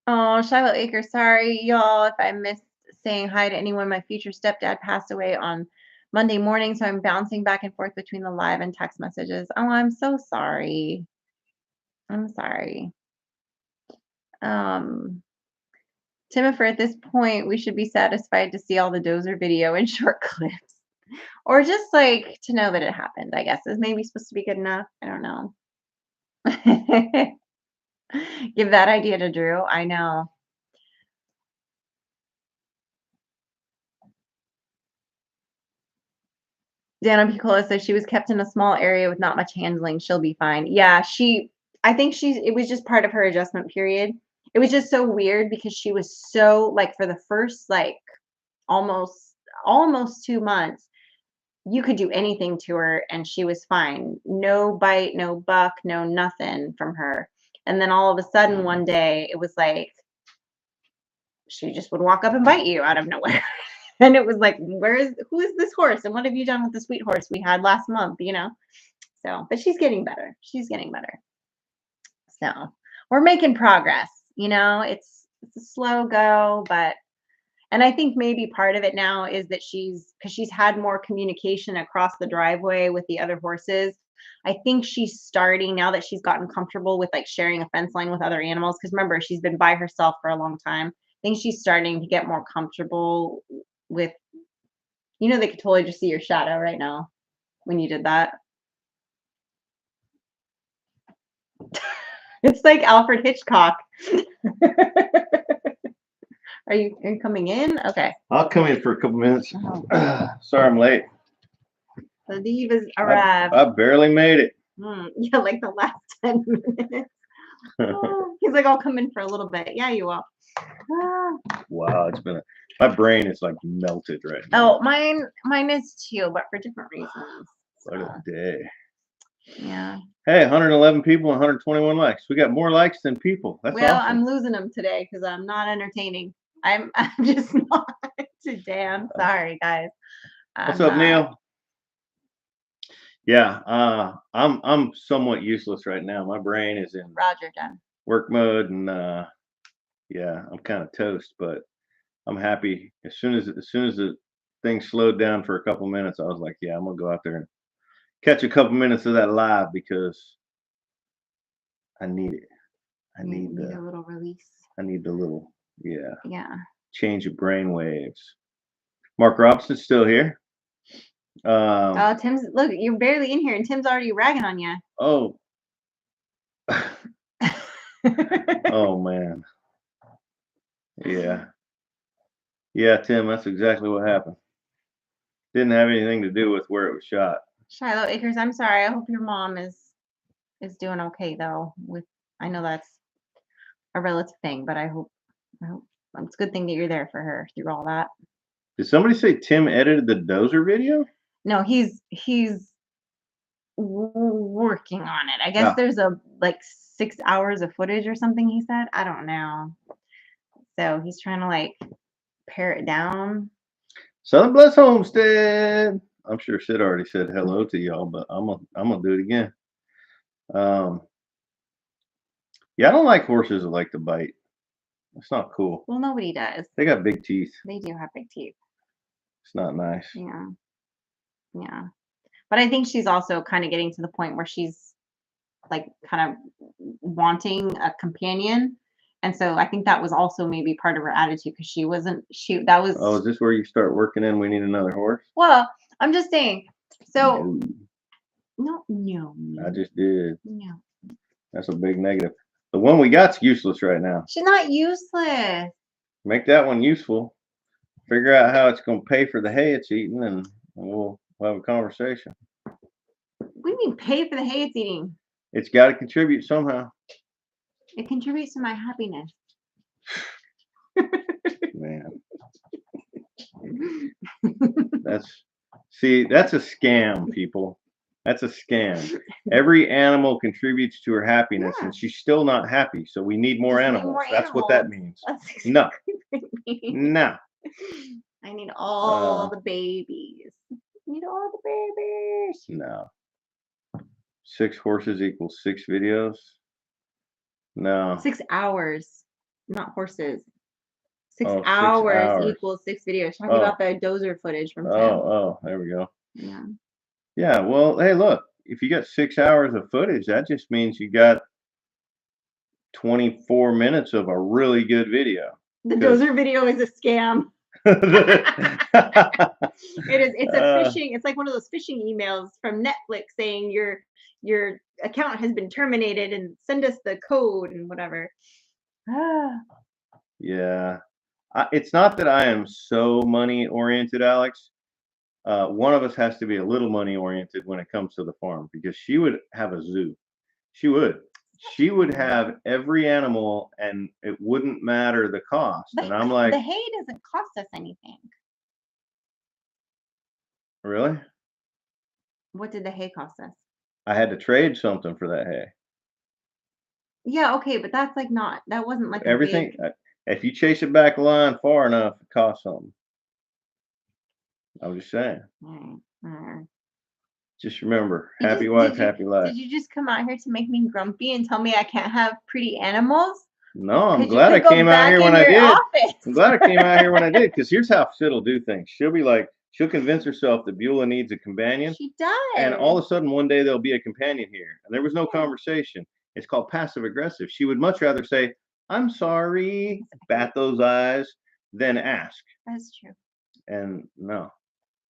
Oh, Shiloh Acres, sorry, y'all, if I missed saying hi to anyone. My future stepdad passed away on Monday morning, so I'm bouncing back and forth between the live and text messages. Oh, I'm so sorry. I'm sorry. Timifer, at this point, we should be satisfied to see all the Dozer video in short clips. Or just like to know that it happened, I guess, is maybe supposed to be good enough. I don't know. Give that idea to Drew. I know. Dana Picola says she was kept in a small area with not much handling. She'll be fine. Yeah, I think it was just part of her adjustment period. It was just so weird because she was so like for the first like almost 2 months, you could do anything to her and she was fine. No bite, no buck, no nothing from her. And then all of a sudden one day it was like she just would walk up and bite you out of nowhere. And it was like, who is this horse? And what have you done with the sweet horse we had last month, So, but she's getting better. She's getting better. So we're making progress, it's a slow go, and I think maybe part of it now is that because she's had more communication across the driveway with the other horses. I think she's starting now that she's gotten comfortable with like sharing a fence line with other animals. Because remember, she's been by herself for a long time. I think she's starting to get more comfortable with, they could totally just see your shadow right now when you did that. It's like Alfred Hitchcock. Are you coming in? Okay. I'll come in for a couple minutes. Oh. Sorry I'm late. The divas arrived. I barely made it. Yeah, like the last 10 minutes. Oh, he's like, I'll come in for a little bit. Yeah, you will. Wow, my brain is like melted right now. Oh, mine is too, but for different reasons. What a day. Yeah. Hey, 111 people and 121 likes. We got more likes than people. That's Well, awesome. I'm losing them today because I'm not entertaining. I'm just not today. I'm sorry, guys. What's I'm up, not. Neil? Yeah, I'm somewhat useless right now. My brain is in Roger, John. work mode, and yeah, I'm kind of toast, but I'm happy. As soon as the thing slowed down for a couple minutes, I was like, yeah, I'm gonna go out there and catch a couple minutes of that live because I need it. I You need need the a little release. little, yeah, Yeah. change of brain waves. Mark Robson's still here. Oh, Tim's, look, you're barely in here and Tim's already ragging on you. Oh, oh man, yeah, yeah, Tim, that's exactly what happened. Didn't have anything to do with where it was shot. Shiloh Acres, I'm sorry. I hope your mom is doing okay though. With, I know that's a relative thing, but I hope it's a good thing that you're there for her through all that. Did somebody say Tim edited the Dozer video? No, he's working on it. I guess Ah. there's a like 6 hours of footage or something he said. I don't know. So he's trying to like pare it down. Southern Bless Homestead. I'm sure Sid already said hello to y'all, but I'm gonna do it again. Yeah, I don't like horses that like to bite. It's not cool. Well, nobody does. They got big teeth. They do have big teeth. It's not nice. Yeah. Yeah. But I think she's also kind of getting to the point where she's like kind of wanting a companion. And so I think that was also maybe part of her attitude because that was. Oh, is this where you start working in? We need another horse. Well, I'm just saying. So no. I just did. No. That's a big negative. The one we got's useless right now. She's not useless. Make that one useful. Figure out how it's gonna pay for the hay it's eating, and we'll have a conversation. What do you mean pay for the hay it's eating? It's got to contribute somehow. It contributes to my happiness. Man. That's a scam, people. That's a scam. Every animal contributes to her happiness, and she's still not happy. So we need more animals. That's what that means. That's No. exactly No. I need all the babies. I need all the babies. No. 6 horses equals 6 videos. No. 6 hours, not horses. 6 6 hours equals 6 videos. Talking about the dozer footage from Tim. Oh, there we go. Yeah. Yeah, well, hey, look, if you got 6 hours of footage, that just means you got 24 minutes of a really good video. The dozer video is a scam. It is. It's a phishing. It's like one of those phishing emails from Netflix saying your account has been terminated and send us the code and whatever. Yeah. It's not that I am so money oriented, Alex. One of us has to be a little money oriented when it comes to the farm because she would have a zoo. She would. She would have every animal and it wouldn't matter the cost. And I'm like, the hay doesn't cost us anything. Really? What did the hay cost us? I had to trade something for that hay. Yeah, okay, but that's like that wasn't like everything. If you chase it back a line far enough, it costs something. I was just saying. Just remember, happy wife, happy life. Did you just come out here to make me grumpy and tell me I can't have pretty animals? No, I'm glad I came out here when I did. I'm glad I came out here when I did, because here's how Sid will do things. She'll be like, she'll convince herself that Beulah needs a companion. She does. And all of a sudden, one day there'll be a companion here. And there was no conversation. It's called passive aggressive. She would much rather say, I'm sorry, bat those eyes, than ask. That's true. And no.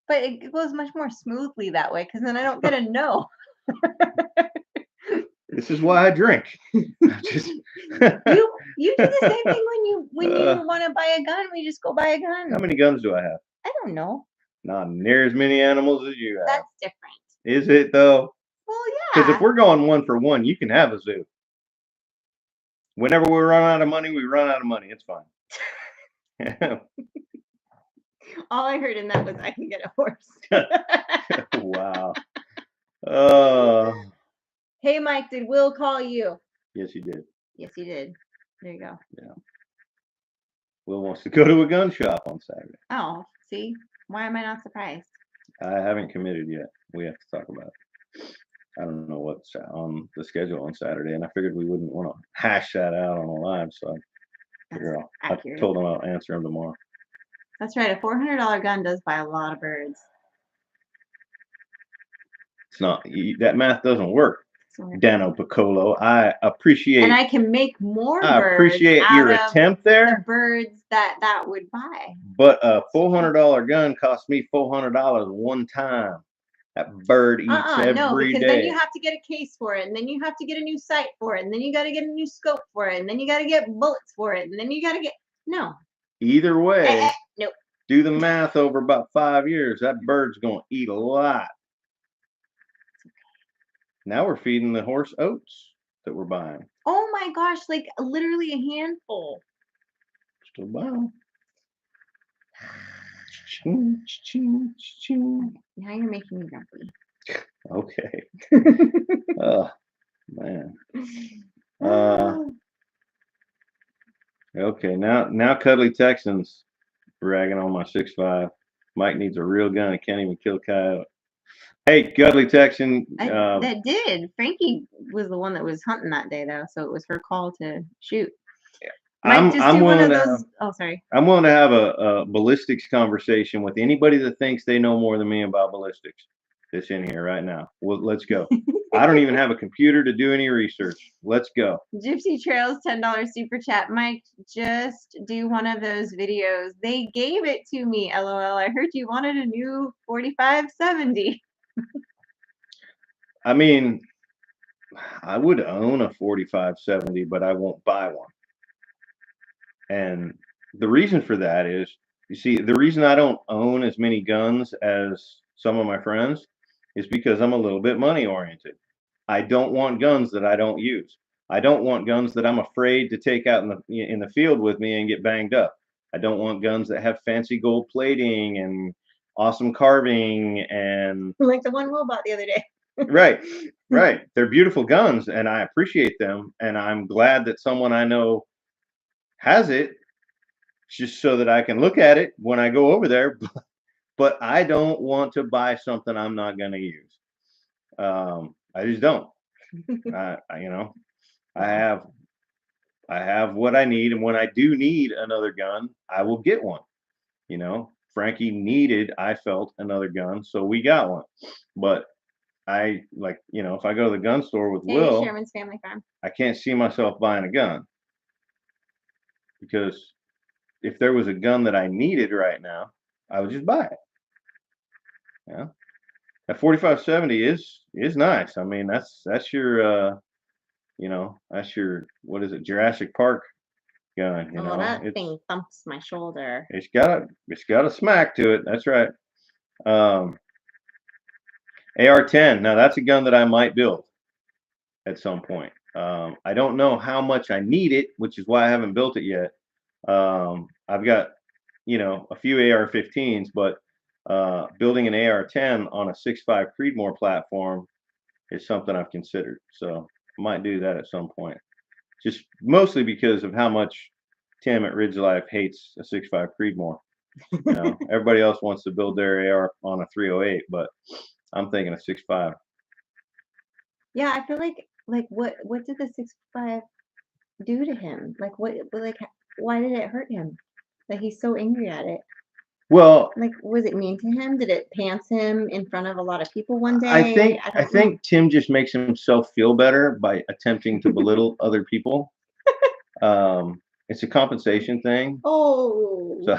But it goes much more smoothly that way, because then I don't get a no. This is why I drink. Just you do the same thing when you want to buy a gun. We just go buy a gun. How many guns do I have? I don't know. Not near as many animals as you have. That's different. Is it though? Well, yeah. Because if we're going 1 for 1, you can have a zoo. Whenever we run out of money, we run out of money. It's fine. All I heard in that was I can get a horse. Wow. Oh. Hey, Mike, did Will call you? Yes, he did. Yes, he did. There you go. Yeah. Will wants to go to a gun shop on Saturday. Oh, see? Why am I not surprised? I haven't committed yet. We have to talk about it. I don't know what's on the schedule on Saturday, and I figured we wouldn't want to hash that out on a live, so I told him I'll answer him tomorrow. That's right. A $400 gun does buy a lot of birds. It's not that math doesn't work, Dano Piccolo. I appreciate, and I can make more. I appreciate your attempt there. The birds that would buy. But a $400 gun cost me $400 one time. That bird eats every day. Then you have to get a case for it, and then you have to get a new sight for it, and then you got to get a new scope for it, and then you got to get bullets for it, and then you got to get Either way, nope. Do the math over about 5 years. That bird's gonna eat a lot. Now we're feeding the horse oats that we're buying. Oh my gosh, like literally a handful. Still buying. Now you're making me grumpy. Okay. Oh man. Okay, now Cuddly Texans ragging on my 6.5. Mike needs a real gun. He can't even kill a coyote. Hey, Cuddly Texan. That did. Frankie was the one that was hunting that day, though, so it was her call to shoot. Mike, I'm willing to those. Oh, sorry. I'm willing to have a ballistics conversation with anybody that thinks they know more than me about ballistics. That's in here right now. Well, let's go. I don't even have a computer to do any research. Let's go. Gypsy Trails $10 super chat. Mike, just do one of those videos. They gave it to me. LOL. I heard you wanted a new 4570. I mean, I would own a 4570, but I won't buy one. And the reason for that is, you see, the reason I don't own as many guns as some of my friends is because I'm a little bit money oriented. I don't want guns that I don't use. I don't want guns that I'm afraid to take out in the field with me and get banged up. I don't want guns that have fancy gold plating and awesome carving and like the one Will bought the other day. Right. They're beautiful guns and I appreciate them. And I'm glad that someone I know has it just so that I can look at it when I go over there. But I don't want to buy something I'm not going to use. I just don't. I have what I need, and when I do need another gun, I will get one. Frankie I felt another gun, so we got one. But if I go to the gun store with Will, Sherman's Family Farm, I can't see myself buying a gun because if there was a gun that I needed right now, I would just buy it. Yeah, that 4570 is nice. I mean, that's your that's your, what is it, Jurassic Park gun. That thing thumps my shoulder. It's got a smack to it. That's right. AR-10. Now that's a gun that I might build at some point. I don't know how much I need it, which is why I haven't built it yet. I've got a few AR-15s, but building an AR-10 on a 6.5 Creedmoor platform is something I've considered. So I might do that at some point. Just mostly because of how much Tim at Ridge Life hates a 6.5 Creedmoor. Everybody else wants to build their AR on a 308, but I'm thinking a 6.5. Yeah, I feel like what did the 6.5 do to him? Why did it hurt him? That he's so angry at it. Well, was it mean to him? Did it pants him in front of a lot of people one day? I think Tim just makes himself feel better by attempting to belittle other people. It's a compensation thing. Oh. So,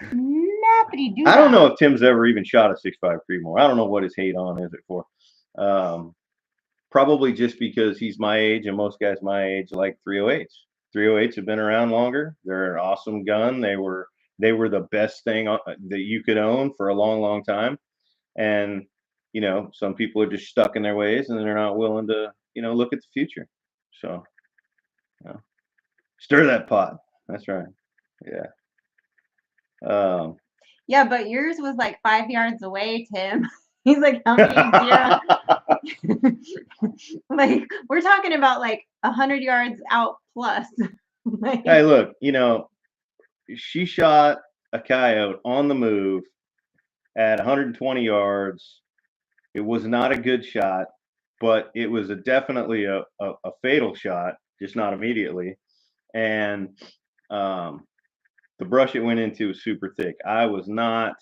I don't know if Tim's ever even shot a 6.5 Creedmoor. I don't know what his hate on is it for. Probably just because he's my age and most guys my age like 308s. 308s have been around longer. They're an awesome gun. They were the best thing that you could own for a long, long time. And, some people are just stuck in their ways and they're not willing to, look at the future. So, stir that pot. That's right. Yeah. Yeah, but yours was like 5 yards away, Tim. He's like, how many? Like we're talking about like 100 yards out plus. Like, Hey, look, she shot a coyote on the move at 120 yards. It was not a good shot, but it was definitely a fatal shot, just not immediately. And the brush it went into was super thick. I was not.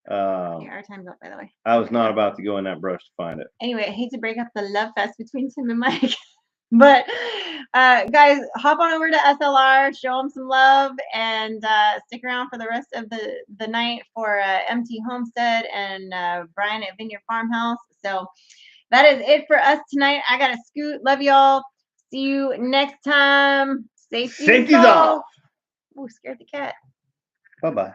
okay, our time's up, by the way. I was not about to go in that brush to find it. Anyway, I hate to break up the love fest between Tim and Mike. But guys, hop on over to SLR, show them some love, and stick around for the rest of the night for MT Homestead and Brian at Vineyard Farmhouse. So that is it for us tonight. I got to scoot. Love y'all. See you next time. Safety's Safety's off. off. Ooh, scared the cat. Bye-bye.